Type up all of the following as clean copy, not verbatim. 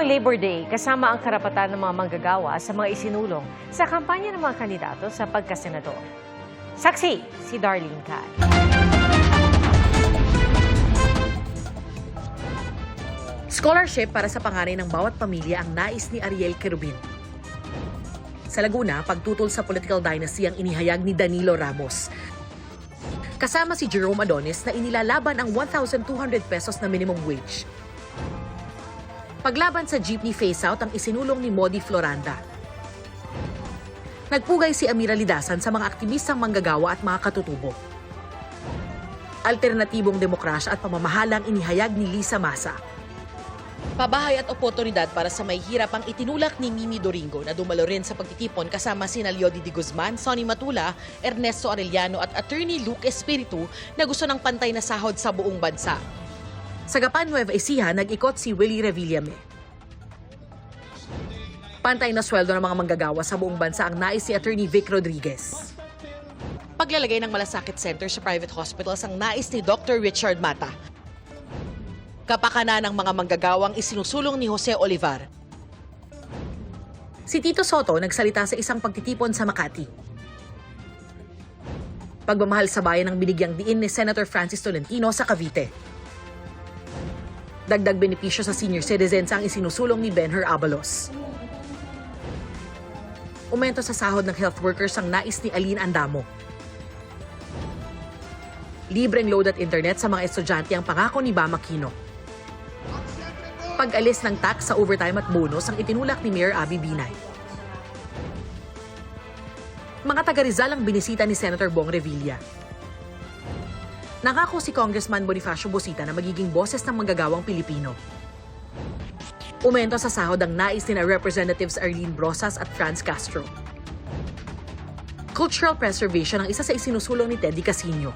Labor Day kasama ang karapatan ng mga manggagawa sa mga isinulong sa kampanya ng mga kandidato sa pagkasenador. Saksi si Darlene Can. Scholarship para sa panganay ng bawat pamilya ang nais ni Ariel Querubin. Sa Laguna, pagtutol sa political dynasty ang inihayag ni Danilo Ramos. Kasama si Jerome Adonis na inilalaban ang 1,200 pesos na minimum wage. Paglaban sa jeepney phase-out ang isinulong ni Modi Floranda. Nagpugay si Amira Lidasan sa mga aktivistang manggagawa at mga katutubo. Alternatibong demokrasya at pamamahalang inihayag ni Lisa Masa. Pabahay at oportunidad para sa may hirap ang itinulak ni Mimi Doringo na dumalo rin sa pagtitipon kasama sina Leody de Guzman, Sonny Matula, Ernesto Arellano at Attorney Luke Espiritu na gusto ng pantay na sahod sa buong bansa. Sa Gapan, Nueva Ecija, nag-ikot si Willie Revillame. Pantay na sweldo ng mga manggagawa sa buong bansa ang nais si Attorney Vic Rodriguez. Paglalagay ng malasakit center sa private hospitals ang nais ni Dr. Richard Mata. Kapakanan ng mga manggagawang isinusulong ni Jose Olivar. Si Tito Soto nagsalita sa isang pagtitipon sa Makati. Pagmamahal sa bayan ang binigyang diin ni Senator Francis Tolentino sa Cavite. Dagdag benepisyo sa senior citizens ang isinusulong ni Benher Abalos. Umento sa sahod ng health workers ang nais ni Aline Andamo. Libreng load at internet sa mga estudyante ang pangako ni Bam Aquino. Pag-alis ng tax sa overtime at bonus ang itinulak ni Mayor Abby Binay. Mga taga-Rizal ang binisita ni Senator Bong Revilla. Nangako si Congressman Bonifacio Bosita na magiging boses ng manggagawang Pilipino. Umento sa sahod ang nais ni na Representatives Arlene Brosas at Franz Castro. Cultural preservation ang isa sa isinusulong ni Teddy Casino.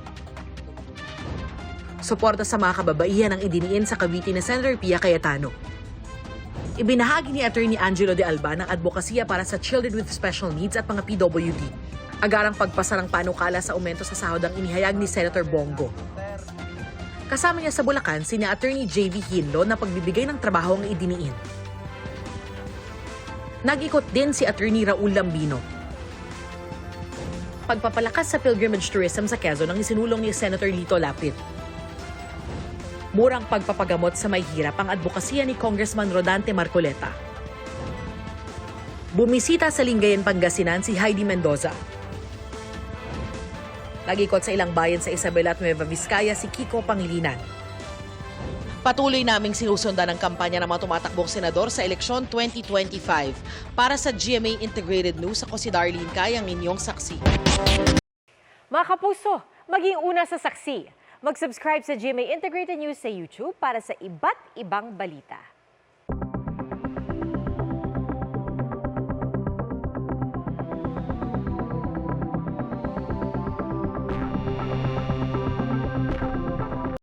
Suporta sa mga kababaihan ang idiniin sa Cavite ni Senator Pia Cayetano. Ibinahagi ni Attorney Angelo de Alba ng advokasya para sa children with special needs at mga PWD. Agarang pagpasa ng panukala sa aumento sa sahod ang inihayag ni Senator Bongo. Kasama niya sa Bulacan sina Attorney J.V. Hinlo na pagbibigay ng trabaho ang idiniin. Nag-ikot din si Attorney Raul Lambino. Pagpapalakas sa pilgrimage tourism sa Quezon ang isinulong ni Senator Lito Lapid. Murang pagpapagamot sa may hirap ang advokasya ni Congressman Rodante Marcoleta. Bumisita sa Lingayen, Pangasinan si Heidi Mendoza. Nag-ikot sa ilang bayan sa Isabela at Nueva Vizcaya si Kiko Panglinan. Patuloy naming sinusundan ang kampanya ng mga tumatakbong senador sa eleksyon 2025. Para sa GMA Integrated News, ako si Darlene Can, ang inyong saksi. Mga kapuso, maging una sa saksi. Mag-subscribe sa GMA Integrated News sa YouTube para sa iba't ibang balita.